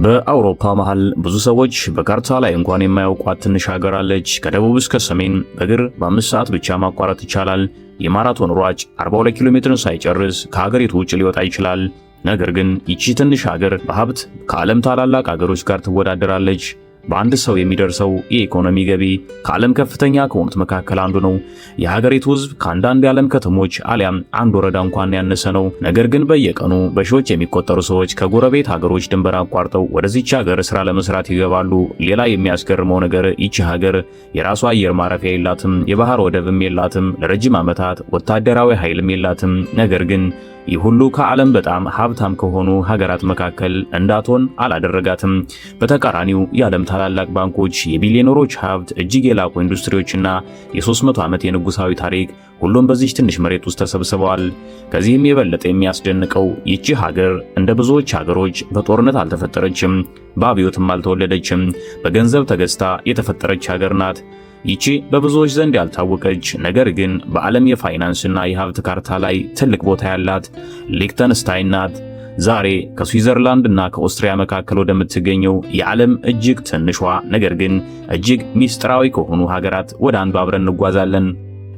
በአውሮፓ መሃል ብዙ ሰዎች በካርታ ላይ እንኳን የማያውቋት ትንሽ ሀገር አለች። ከደቡብ እስከ ሰሜን በእግር በ5 ሰዓት ብቻ ማቋረጥ ይቻላል። የማራቶን ሯጭ 42 ኪሎ ሜትርን ሳይጨርስ ከሀገሪቱ ውጭ ሊወጣ ይችላል። ነገር ግን ይቺ ትንሽ ሀገር በሀብት ከዓለም ታላላቅ ሀገሮች ጋር ትወዳደራለች። በአንድ ሰው የሚደርሰው የኢኮኖሚ ገቢ ከዓለም ከፍተኛ ከሆኑት መካከል አንዱ ነው። የሀገሪቱ ሕዝብ ከአንዳንድ የዓለም ከተሞች አሊያም አንድ ወረዳ እንኳን ያነሰ ነው። ነገር ግን በየቀኑ በሺዎች የሚቆጠሩ ሰዎች ከጎረቤት ሀገሮች ድንበር አቋርጠው ወደዚች ሀገር ስራ ለመስራት ይገባሉ። ሌላ የሚያስገርመው ነገር ይቺ ሀገር የራሷ አየር ማረፊያ የላትም፣ የባህር ወደብም የላትም፣ ለረጅም ዓመታት ወታደራዊ ኃይልም የላትም። ነገር ግን ይህ ሁሉ ከዓለም በጣም ሀብታም ከሆኑ ሀገራት መካከል እንዳትሆን አላደረጋትም። በተቃራኒው የዓለም ታላላቅ ባንኮች፣ የቢሊዮነሮች ሀብት፣ እጅግ የላቁ ኢንዱስትሪዎችና የ300 ዓመት የንጉሳዊ ታሪክ ሁሉም በዚህ ትንሽ መሬት ውስጥ ተሰብስበዋል። ከዚህም የበለጠ የሚያስደንቀው ይቺ ሀገር እንደ ብዙዎች ሀገሮች በጦርነት አልተፈጠረችም፣ በአብዮትም አልተወለደችም። በገንዘብ ተገዝታ የተፈጠረች ሀገር ናት። ይቺ በብዙዎች ዘንድ ያልታወቀች ነገር ግን በዓለም የፋይናንስና የሀብት ካርታ ላይ ትልቅ ቦታ ያላት ሊክተንስታይን ናት። ዛሬ ከስዊዘርላንድ እና ከኦስትሪያ መካከል ወደምትገኘው የዓለም እጅግ ትንሿ ነገር ግን እጅግ ሚስጥራዊ ከሆኑ ሀገራት ወደ አንዱ አብረን እንጓዛለን።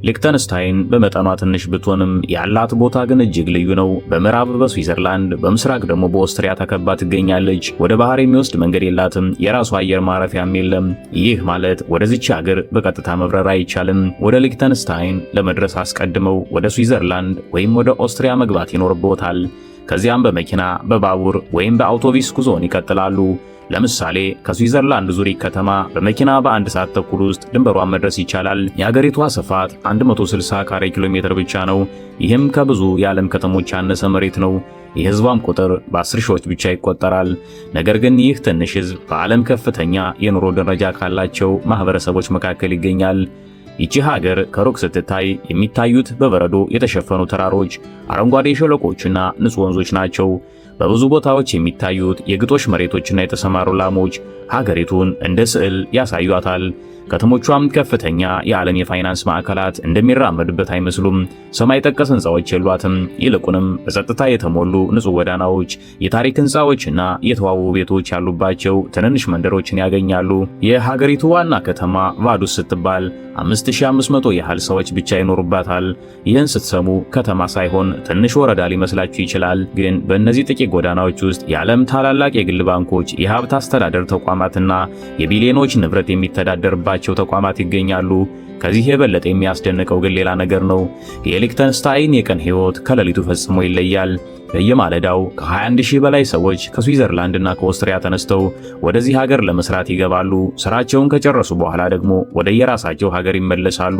ሊክተንስታይን በመጠኗ ትንሽ ብትሆንም ያላት ቦታ ግን እጅግ ልዩ ነው። በምዕራብ በስዊዘርላንድ በምስራቅ ደግሞ በኦስትሪያ ተከባ ትገኛለች። ወደ ባህር የሚወስድ መንገድ የላትም። የራሷ አየር ማረፊያም የለም። ይህ ማለት ወደዚች ሀገር በቀጥታ መብረር አይቻልም። ወደ ሊክተንስታይን ለመድረስ አስቀድመው ወደ ስዊዘርላንድ ወይም ወደ ኦስትሪያ መግባት ይኖርቦታል። ከዚያም በመኪና በባቡር ወይም በአውቶቡስ ጉዞን ይቀጥላሉ። ለምሳሌ ከስዊዘርላንድ ዙሪክ ከተማ በመኪና በ1 ሰዓት ተኩል ውስጥ ድንበሯን መድረስ ይቻላል። የሀገሪቷ ስፋት 160 ካሬ ኪሎ ሜትር ብቻ ነው። ይህም ከብዙ የዓለም ከተሞች ያነሰ መሬት ነው። የህዝቧም ቁጥር በ10 ሺዎች ብቻ ይቆጠራል። ነገር ግን ይህ ትንሽ ህዝብ በዓለም ከፍተኛ የኑሮ ደረጃ ካላቸው ማህበረሰቦች መካከል ይገኛል። ይቺ ሀገር ከሩቅ ስትታይ የሚታዩት በበረዶ የተሸፈኑ ተራሮች፣ አረንጓዴ ሸለቆችና ንጹህ ወንዞች ናቸው። በብዙ ቦታዎች የሚታዩት የግጦሽ መሬቶችና የተሰማሩ ላሞች ሀገሪቱን እንደ ስዕል ያሳዩታል። ከተሞቿም ከፍተኛ የዓለም የፋይናንስ ማዕከላት እንደሚራመዱበት አይመስሉም። ሰማይ ጠቀስ ህንፃዎች የሏትም። ይልቁንም በጸጥታ የተሞሉ ንጹህ ጎዳናዎች፣ የታሪክ ህንፃዎችና የተዋቡ ቤቶች ያሉባቸው ትንንሽ መንደሮችን ያገኛሉ። የሀገሪቱ ዋና ከተማ ቫዱስ ስትባል 5500 ያህል ሰዎች ብቻ ይኖሩባታል። ይህን ስትሰሙ ከተማ ሳይሆን ትንሽ ወረዳ ሊመስላችሁ ይችላል። ግን በእነዚህ ጥቂት ጎዳናዎች ውስጥ የዓለም ታላላቅ የግል ባንኮች፣ የሀብት አስተዳደር ተቋማትና የቢሊዮኖች ንብረት የሚተዳደርባቸው ተቋማት ይገኛሉ። ከዚህ የበለጠ የሚያስደንቀው ግን ሌላ ነገር ነው። የሊክተንስታይን የቀን ህይወት ከሌሊቱ ፈጽሞ ይለያል። በየማለዳው ከ21000 በላይ ሰዎች ከስዊዘርላንድና ከኦስትሪያ ተነስተው ወደዚህ ሀገር ለመስራት ይገባሉ። ስራቸውን ከጨረሱ በኋላ ደግሞ ወደ የራሳቸው ሀገር ይመለሳሉ።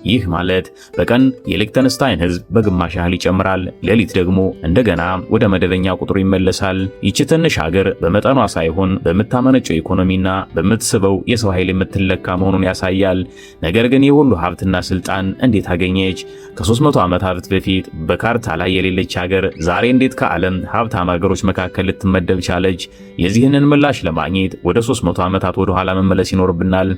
ይህ ማለት በቀን የሊክተንስታይን ህዝብ በግማሽ ያህል ይጨምራል። ሌሊት ደግሞ እንደገና ወደ መደበኛ ቁጥሩ ይመለሳል። ይቺ ትንሽ ሀገር በመጠኗ ሳይሆን በምታመነጨው ኢኮኖሚና በምትስበው የሰው ኃይል የምትለካ መሆኑን ያሳያል። ነገር ግን የሁሉ ሀብትና ስልጣን እንዴት አገኘች? ከ300 ዓመታት በፊት በካርታ ላይ የሌለች ሀገር ዛሬ እንዴት ከዓለም ሀብታም ሀገሮች መካከል ልትመደብ ቻለች? የዚህንን ምላሽ ለማግኘት ወደ 300 ዓመታት ወደ ኋላ መመለስ ይኖርብናል።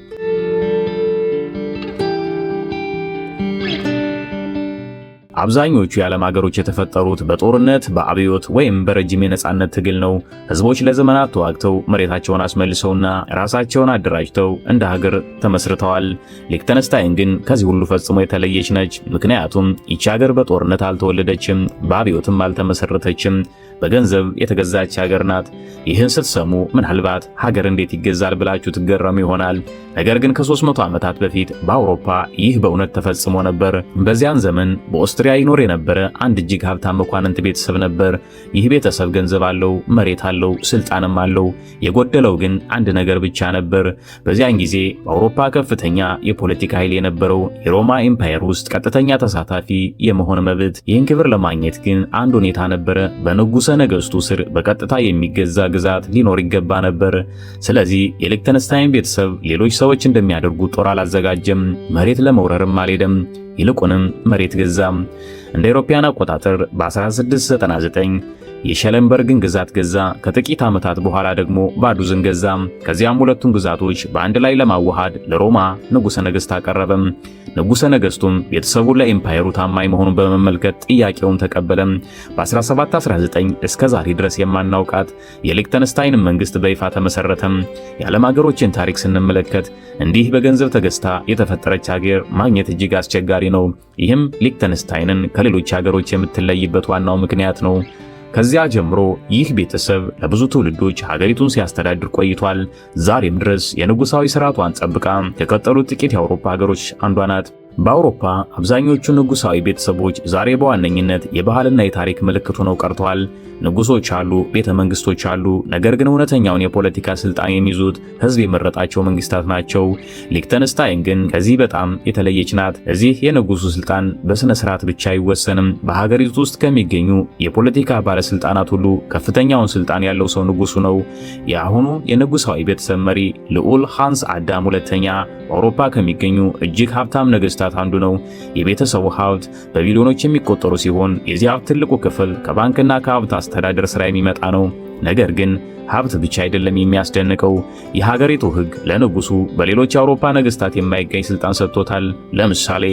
አብዛኞቹ የዓለም ሀገሮች የተፈጠሩት በጦርነት በአብዮት ወይም በረጅም የነጻነት ትግል ነው። ህዝቦች ለዘመናት ተዋግተው መሬታቸውን አስመልሰውና ራሳቸውን አደራጅተው እንደ ሀገር ተመስርተዋል። ሊክተንስታይን ግን ከዚህ ሁሉ ፈጽሞ የተለየች ነች። ምክንያቱም ይቺ ሀገር በጦርነት አልተወለደችም፣ በአብዮትም አልተመሰረተችም። በገንዘብ የተገዛች ሀገር ናት። ይህን ስትሰሙ ምናልባት ሀገር እንዴት ይገዛል ብላችሁ ትገረሙ ይሆናል። ነገር ግን ከ300 ዓመታት በፊት በአውሮፓ ይህ በእውነት ተፈጽሞ ነበር። በዚያን ዘመን በኦስትሪያ ይኖር የነበረ አንድ እጅግ ሀብታም መኳንንት ቤተሰብ ነበር። ይህ ቤተሰብ ገንዘብ አለው፣ መሬት አለው፣ ስልጣንም አለው። የጎደለው ግን አንድ ነገር ብቻ ነበር። በዚያን ጊዜ በአውሮፓ ከፍተኛ የፖለቲካ ኃይል የነበረው የሮማ ኤምፓየር ውስጥ ቀጥተኛ ተሳታፊ የመሆን መብት። ይህን ክብር ለማግኘት ግን አንድ ሁኔታ ነበረ። በንጉሠ ነገሥቱ ስር በቀጥታ የሚገዛ ግዛት ሊኖር ይገባ ነበር። ስለዚህ የሊክተንስታይን ቤተሰብ ሌሎች ሰዎች እንደሚያደርጉት ጦር አላዘጋጀም፣ መሬት ለመውረርም አልሄደም። ይልቁንም መሬት ገዛም። እንደ አውሮፓውያን አቆጣጠር በ1699 የሸለንበርግን ግዛት ገዛ። ከጥቂት ዓመታት በኋላ ደግሞ ባዱዝን ገዛ። ከዚያም ሁለቱን ግዛቶች በአንድ ላይ ለማዋሃድ ለሮማ ንጉሠ ነገሥት አቀረበም። ንጉሠ ነገሥቱም ቤተሰቡ ለኤምፓየሩ ታማኝ መሆኑን በመመልከት ጥያቄውን ተቀበለ። በ1719 እስከ ዛሬ ድረስ የማናውቃት የሊክተንስታይን መንግስት በይፋ ተመሰረተ። የዓለም ሀገሮችን ታሪክ ስንመለከት እንዲህ በገንዘብ ተገዝታ የተፈጠረች ሀገር ማግኘት እጅግ አስቸጋሪ ነው። ይህም ሊክተንስታይንን ከሌሎች ሀገሮች የምትለይበት ዋናው ምክንያት ነው። ከዚያ ጀምሮ ይህ ቤተሰብ ለብዙ ትውልዶች ሀገሪቱን ሲያስተዳድር ቆይቷል። ዛሬም ድረስ የንጉሳዊ ስርዓቷን ጠብቃ ከቀጠሉት ጥቂት የአውሮፓ ሀገሮች አንዷ ናት። በአውሮፓ አብዛኞቹ ንጉሳዊ ቤተሰቦች ዛሬ በዋነኝነት የባህልና የታሪክ ምልክት ሆነው ቀርተዋል። ንጉሶች አሉ፣ ቤተ መንግስቶች አሉ። ነገር ግን እውነተኛውን የፖለቲካ ስልጣን የሚይዙት ህዝብ የመረጣቸው መንግስታት ናቸው። ሊክተንስታይን ግን ከዚህ በጣም የተለየች ናት። እዚህ የንጉሱ ስልጣን በስነ ስርዓት ብቻ አይወሰንም። በሀገሪቱ ውስጥ ከሚገኙ የፖለቲካ ባለስልጣናት ሁሉ ከፍተኛውን ስልጣን ያለው ሰው ንጉሱ ነው። የአሁኑ የንጉሳዊ ቤተሰብ መሪ ልዑል ሃንስ አዳም ሁለተኛ በአውሮፓ ከሚገኙ እጅግ ሀብታም ነገስታት አንዱ ነው። የቤተሰቡ ሀብት በቢሊዮኖች የሚቆጠሩ ሲሆን የዚህ ሀብት ትልቁ ክፍል ከባንክና ከሀብት አስተዳደር ስራ የሚመጣ ነው። ነገር ግን ሀብት ብቻ አይደለም የሚያስደንቀው። የሀገሪቱ ህግ ለንጉሱ በሌሎች የአውሮፓ ነገስታት የማይገኝ ስልጣን ሰጥቶታል። ለምሳሌ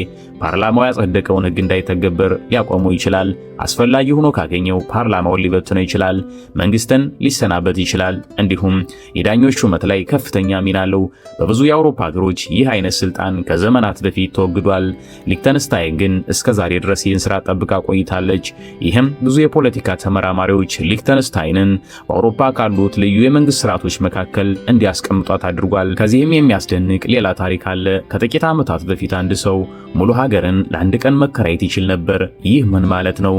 ፓርላማው ያጸደቀውን ህግ እንዳይተገበር ሊያቆመው ይችላል። አስፈላጊ ሆኖ ካገኘው ፓርላማውን ሊበትነው ይችላል። መንግስትን ሊሰናበት ይችላል። እንዲሁም የዳኞች ሹመት ላይ ከፍተኛ ሚና አለው። በብዙ የአውሮፓ ሀገሮች ይህ አይነት ስልጣን ከዘመናት በፊት ተወግዷል። ሊክተንስታይን ግን እስከ ዛሬ ድረስ ይህን ስራ ጠብቃ ቆይታለች። ይህም ብዙ የፖለቲካ ተመራማሪዎች ሊክተንስታይንን በአውሮፓ ካሉት ልዩ የመንግስት ስርዓቶች መካከል እንዲያስቀምጧት አድርጓል። ከዚህም የሚያስደንቅ ሌላ ታሪክ አለ። ከጥቂት ዓመታት በፊት አንድ ሰው ሙሉ ሀገርን ለአንድ ቀን መከራየት ይችል ነበር። ይህ ምን ማለት ነው?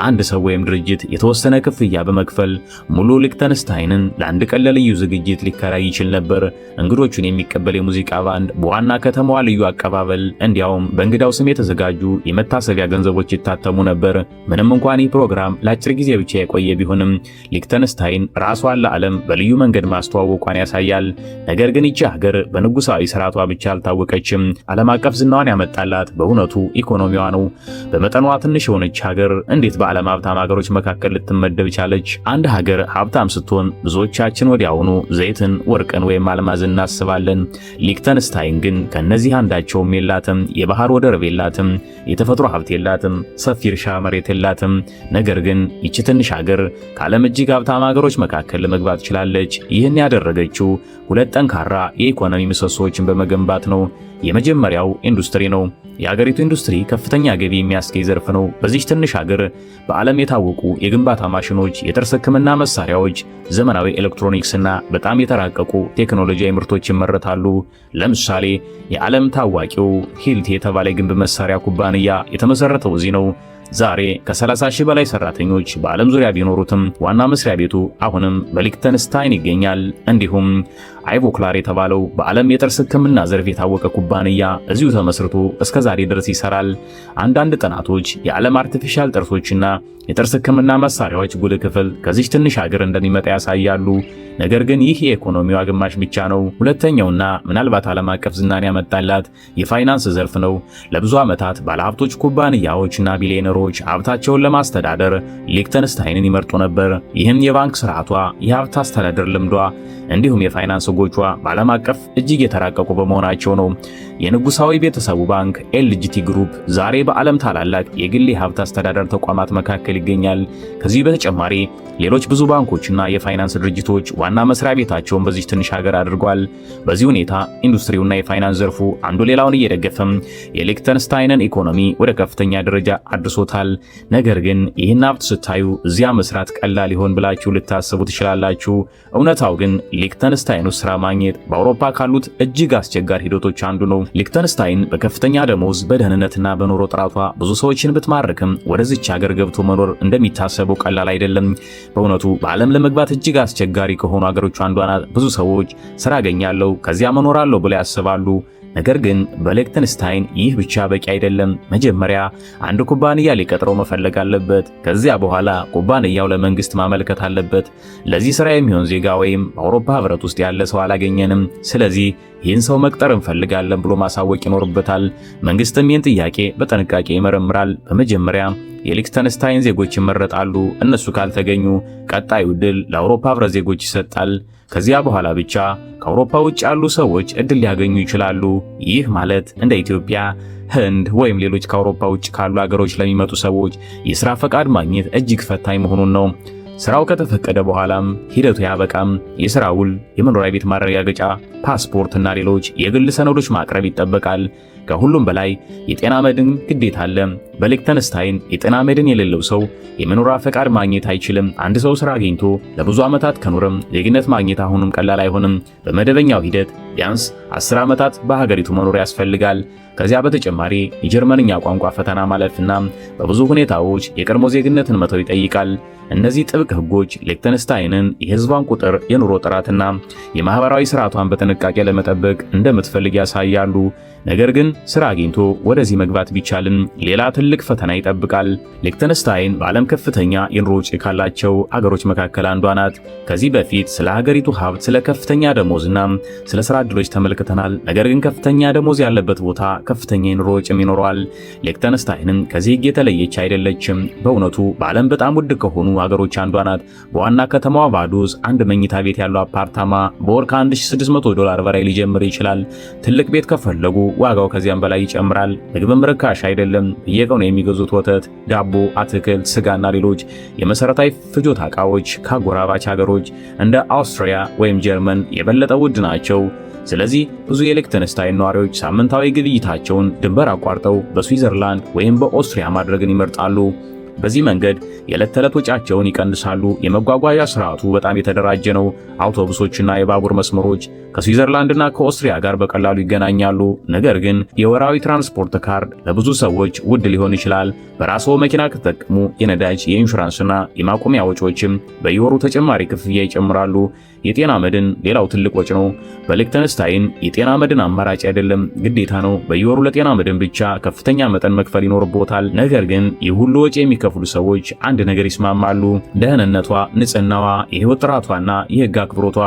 አንድ ሰው ወይም ድርጅት የተወሰነ ክፍያ በመክፈል ሙሉ ሊክተንስታይንን ለአንድ ቀን ለልዩ ዝግጅት ሊከራይ ይችል ነበር። እንግዶቹን የሚቀበል የሙዚቃ ባንድ፣ በዋና ከተማዋ ልዩ አቀባበል፣ እንዲያውም በእንግዳው ስም የተዘጋጁ የመታሰቢያ ገንዘቦች ይታተሙ ነበር። ምንም እንኳን ይህ ፕሮግራም ለአጭር ጊዜ ብቻ የቆየ ቢሆንም ሊክተንስታይን ራሷን ለዓለም በልዩ መንገድ ማስተዋወቋን ያሳያል። ነገር ግን ይቺ ሀገር በንጉሳዊ ስርዓቷ ብቻ አልታወቀችም። ዓለም አቀፍ ዝናዋን ያመጣላት በእውነቱ ኢኮኖሚዋ ነው። በመጠኗ ትንሽ የሆነች ሀገር እንዴት በዓለም ሀብታም ሀገሮች መካከል ልትመደብ ቻለች? አንድ ሀገር ሀብታም ስትሆን ብዙዎቻችን ወዲያውኑ ዘይትን፣ ወርቅን ወይም አልማዝን እናስባለን። ሊክተንስታይን ግን ከነዚህ አንዳቸውም የላትም። የባህር ወደብ የላትም። የተፈጥሮ ሀብት የላትም። ሰፊ እርሻ መሬት የላትም። ነገር ግን ይቺ ትንሽ ሀገር ከዓለም እጅግ ሀብታም ሀገሮች መካከል ለመግባት ችላለች። ይህን ያደረገችው ሁለት ጠንካራ የኢኮኖሚ ምሰሶዎችን በመገንባት ነው። የመጀመሪያው ኢንዱስትሪ ነው። የሀገሪቱ ኢንዱስትሪ ከፍተኛ ገቢ የሚያስገኝ ዘርፍ ነው። በዚህ ትንሽ ሀገር በዓለም የታወቁ የግንባታ ማሽኖች፣ የጥርስ ሕክምና መሳሪያዎች፣ ዘመናዊ ኤሌክትሮኒክስና በጣም የተራቀቁ ቴክኖሎጂያዊ ምርቶች ይመረታሉ። ለምሳሌ የዓለም ታዋቂው ሂልት የተባለ የግንብ መሳሪያ ኩባንያ የተመሰረተው እዚህ ነው። ዛሬ ከ30 ሺህ በላይ ሰራተኞች በዓለም ዙሪያ ቢኖሩትም ዋና መስሪያ ቤቱ አሁንም በሊክተንስታይን ይገኛል። እንዲሁም አይቮክላር የተባለው በዓለም የጥርስ ሕክምና ዘርፍ የታወቀ ኩባንያ እዚሁ ተመስርቶ እስከ ዛሬ ድረስ ይሰራል። አንዳንድ ጥናቶች የዓለም አርቲፊሻል ጥርሶችና የጥርስ ሕክምና መሳሪያዎች ጉልህ ክፍል ከዚህ ትንሽ ሀገር እንደሚመጣ ያሳያሉ። ነገር ግን ይህ የኢኮኖሚዋ ግማሽ ብቻ ነው። ሁለተኛውና ምናልባት ዓለም አቀፍ ዝናን ያመጣላት የፋይናንስ ዘርፍ ነው። ለብዙ ዓመታት ባለሀብቶች፣ ኩባንያዎችና ቢሊዮነሮች ሀብታቸውን ለማስተዳደር ሊክተንስታይንን ይመርጡ ነበር። ይህም የባንክ ስርዓቷ፣ የሀብት አስተዳደር ልምዷ እንዲሁም የፋይናንስ ሕጎቿ በዓለም አቀፍ እጅግ የተራቀቁ በመሆናቸው ነው። የንጉሳዊ ቤተሰቡ ባንክ ኤልጂቲ ግሩፕ ዛሬ በዓለም ታላላቅ የግል የሀብት አስተዳደር ተቋማት መካከል ይገኛል። ከዚህ በተጨማሪ ሌሎች ብዙ ባንኮችና የፋይናንስ ድርጅቶች ዋና መስሪያ ቤታቸውን በዚህ ትንሽ ሀገር አድርጓል። በዚህ ሁኔታ ኢንዱስትሪውና የፋይናንስ ዘርፉ አንዱ ሌላውን እየደገፈም የሊክተንስታይንን ኢኮኖሚ ወደ ከፍተኛ ደረጃ አድርሶታል። ነገር ግን ይህን ሀብት ስታዩ እዚያ መስራት ቀላል ይሆን ብላችሁ ልታስቡ ትችላላችሁ። እውነታው ግን ሊክተንስታይን ውስጥ ስራ ማግኘት በአውሮፓ ካሉት እጅግ አስቸጋሪ ሂደቶች አንዱ ነው። ሊክተንስታይን በከፍተኛ ደሞዝ፣ በደህንነትና በኑሮ ጥራቷ ብዙ ሰዎችን ብትማርክም ወደዚች ሀገር ገብቶ መኖር እንደሚታሰበው ቀላል አይደለም። በእውነቱ በዓለም ለመግባት እጅግ አስቸጋሪ ከሆኑ ሀገሮች አንዷ ናት። ብዙ ሰዎች ስራ አገኛለሁ ከዚያ መኖራለሁ ብለው ያስባሉ። ነገር ግን በሊክተንስታይን ይህ ብቻ በቂ አይደለም። መጀመሪያ አንድ ኩባንያ ሊቀጥረው መፈለግ አለበት። ከዚያ በኋላ ኩባንያው ለመንግስት ማመልከት አለበት። ለዚህ ስራ የሚሆን ዜጋ ወይም በአውሮፓ ህብረት ውስጥ ያለ ሰው አላገኘንም፣ ስለዚህ ይህን ሰው መቅጠር እንፈልጋለን ብሎ ማሳወቅ ይኖርበታል። መንግስትም ይህን ጥያቄ በጥንቃቄ ይመረምራል። በመጀመሪያ የሊክተንስታይን ዜጎች ይመረጣሉ። እነሱ ካልተገኙ ቀጣዩ ዕድል ለአውሮፓ ህብረት ዜጎች ይሰጣል። ከዚያ በኋላ ብቻ ከአውሮፓ ውጭ ያሉ ሰዎች ዕድል ሊያገኙ ይችላሉ። ይህ ማለት እንደ ኢትዮጵያ፣ ህንድ ወይም ሌሎች ከአውሮፓ ውጭ ካሉ ሀገሮች ለሚመጡ ሰዎች የሥራ ፈቃድ ማግኘት እጅግ ፈታኝ መሆኑን ነው። ስራው ከተፈቀደ በኋላም ሂደቱ ያበቃም የሥራ ውል፣ የመኖሪያ ቤት ማረጋገጫ፣ ፓስፖርት እና ሌሎች የግል ሰነዶች ማቅረብ ይጠበቃል። ከሁሉም በላይ የጤና መድን ግዴታ አለ። በሊክተንስታይን የጤና መድን የሌለው ሰው የመኖሪያ ፈቃድ ማግኘት አይችልም። አንድ ሰው ስራ አግኝቶ ለብዙ ዓመታት ከኖረም ዜግነት ማግኘት አሁንም ቀላል አይሆንም። በመደበኛው ሂደት ቢያንስ 10 ዓመታት በሀገሪቱ መኖር ያስፈልጋል። ከዚያ በተጨማሪ የጀርመንኛ ቋንቋ ፈተና ማለፍና በብዙ ሁኔታዎች የቀድሞ ዜግነትን መተው ይጠይቃል። እነዚህ ጥብቅ ህጎች ሊክተንስታይንን የህዝቧን ቁጥር፣ የኑሮ ጥራትና የማህበራዊ ስርዓቷን በጥንቃቄ ለመጠበቅ እንደምትፈልግ ያሳያሉ። ነገር ግን ስራ አግኝቶ ወደዚህ መግባት ቢቻልም ሌላ ትልቅ ፈተና ይጠብቃል። ሊክተንስታይን በዓለም ከፍተኛ የኑሮ ወጪ ካላቸው አገሮች መካከል አንዷ ናት። ከዚህ በፊት ስለ ሀገሪቱ ሀብት፣ ስለ ከፍተኛ ደሞዝና ስለ ስራ ዕድሎች ተመልክተናል። ነገር ግን ከፍተኛ ደሞዝ ያለበት ቦታ ከፍተኛ የኑሮ ወጪም ይኖረዋል። ሊክተንስታይንም ከዚህ ህግ የተለየች አይደለችም። በእውነቱ በዓለም በጣም ውድ ከሆኑ ሀገሮች አንዷ ናት። በዋና ከተማዋ ቫዶስ አንድ መኝታ ቤት ያለው አፓርታማ በወር $1600 በላይ ሊጀምር ይችላል። ትልቅ ቤት ከፈለጉ ዋጋው ከዚያም በላይ ይጨምራል። ምግብም ርካሽ አይደለም። በየቀኑ የሚገዙት ወተት፣ ዳቦ፣ አትክልት፣ ስጋና ሌሎች የመሰረታዊ ፍጆታ ዕቃዎች ከአጎራባች ሀገሮች እንደ አውስትሪያ ወይም ጀርመን የበለጠ ውድ ናቸው። ስለዚህ ብዙ የሊክተንስታይን ነዋሪዎች ሳምንታዊ ግብይታቸውን ድንበር አቋርጠው በስዊዘርላንድ ወይም በኦስትሪያ ማድረግን ይመርጣሉ። በዚህ መንገድ የዕለት ተዕለት ወጪያቸውን ይቀንሳሉ። የመጓጓዣ ስርዓቱ በጣም የተደራጀ ነው። አውቶቡሶችና የባቡር መስመሮች ከስዊዘርላንድና ከኦስትሪያ ጋር በቀላሉ ይገናኛሉ። ነገር ግን የወራዊ ትራንስፖርት ካርድ ለብዙ ሰዎች ውድ ሊሆን ይችላል። በራስዎ መኪና ከተጠቀሙ የነዳጅ፣ የኢንሹራንስና የማቆሚያ ወጪዎችም በየወሩ ተጨማሪ ክፍያ ይጨምራሉ። የጤና መድን ሌላው ትልቅ ወጪ ነው። በሊክተንስታይን የጤና መድን አማራጭ አይደለም፣ ግዴታ ነው። በየወሩ ለጤና መድን ብቻ ከፍተኛ መጠን መክፈል ይኖርቦታል። ነገር ግን ይህ ሁሉ ወጪ የሚከፍሉ ሰዎች አንድ ነገር ይስማማሉ። ደህንነቷ፣ ንጽህናዋ፣ የህይወት ጥራቷና የህግ አክብሮቷ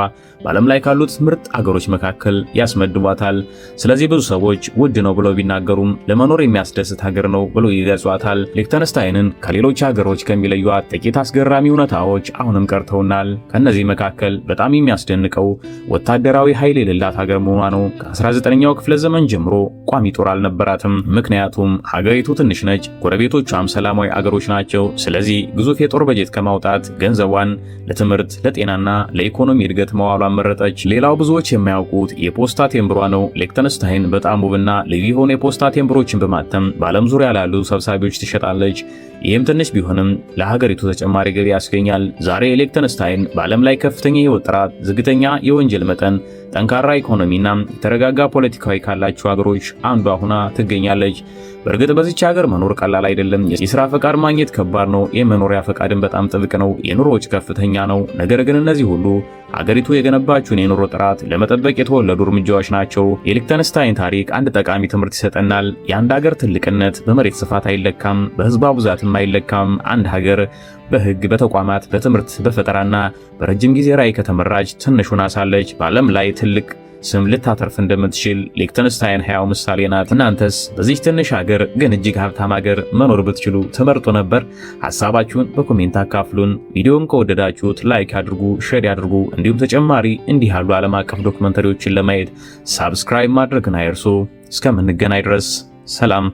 በዓለም ላይ ካሉት ምርጥ አገሮች መካከል ያስመድቧታል። ስለዚህ ብዙ ሰዎች ውድ ነው ብለው ቢናገሩም ለመኖር የሚያስደስት ሀገር ነው ብለው ይገልጿታል። ሊክተንስታይንን ከሌሎች ሀገሮች ከሚለዩት ጥቂት አስገራሚ እውነታዎች አሁንም ቀርተውናል። ከነዚህ መካከል በጣም የሚያስደንቀው ወታደራዊ ኃይል የሌላት ሀገር መሆኗ ነው። ከ19ኛው ክፍለ ዘመን ጀምሮ ቋሚ ጦር አልነበራትም። ምክንያቱም ሀገሪቱ ትንሽ ነች፣ ጎረቤቶቿም ሰላማዊ አገሮች ናቸው። ስለዚህ ግዙፍ የጦር በጀት ከማውጣት ገንዘቧን ለትምህርት፣ ለጤናና ለኢኮኖሚ እድገት መዋሏን መረጠች። ሌላው ብዙዎች የማያውቁት የፖስታ ቴምብሯ ነው። ሊክተንስታይን በጣም ውብና ልዩ የሆኑ የፖስታ ቴምብሮችን በማተም በዓለም ዙሪያ ላሉ ሰብሳቢዎች ትሸጣለች። ይህም ትንሽ ቢሆንም ለሀገሪቱ ተጨማሪ ገቢ ያስገኛል። ዛሬ ሊክተንስታይን በዓለም ላይ ከፍተኛ የህይወት ጥራት፣ ዝቅተኛ የወንጀል መጠን፣ ጠንካራ ኢኮኖሚና የተረጋጋ ፖለቲካዊ ካላቸው ሀገሮች አንዷ ሆና ትገኛለች። በእርግጥ በዚች ሀገር መኖር ቀላል አይደለም። የሥራ ፈቃድ ማግኘት ከባድ ነው። የመኖሪያ ፈቃድን በጣም ጥብቅ ነው። የኑሮ ወጪ ከፍተኛ ነው። ነገር ግን እነዚህ ሁሉ ሀገሪቱ የገነባችውን የኑሮ ጥራት ለመጠበቅ የተወለዱ እርምጃዎች ናቸው። የሊክተንስታይን ታሪክ አንድ ጠቃሚ ትምህርት ይሰጠናል። የአንድ ሀገር ትልቅነት በመሬት ስፋት አይለካም፣ በህዝቧ ብዛትም አይለካም። አንድ ሀገር በህግ፣ በተቋማት፣ በትምህርት፣ በፈጠራና በረጅም ጊዜ ራዕይ ከተመራች ትንሽ ሆና ሳለች በዓለም ላይ ትልቅ ስም ልታተርፍ እንደምትችል ሊክተንስታይን ሕያው ምሳሌ ናት። እናንተስ በዚህ ትንሽ ሀገር ግን እጅግ ሀብታም ሀገር መኖር ብትችሉ ትመርጡ ነበር? ሐሳባችሁን በኮሜንት አካፍሉን። ቪዲዮውን ከወደዳችሁት ላይክ አድርጉ፣ ሼር ያድርጉ። እንዲሁም ተጨማሪ እንዲህ ያሉ ዓለም አቀፍ ዶክመንተሪዎችን ለማየት ሳብስክራይብ ማድረግን አይርሱ። እስከምንገናኝ ድረስ ሰላም።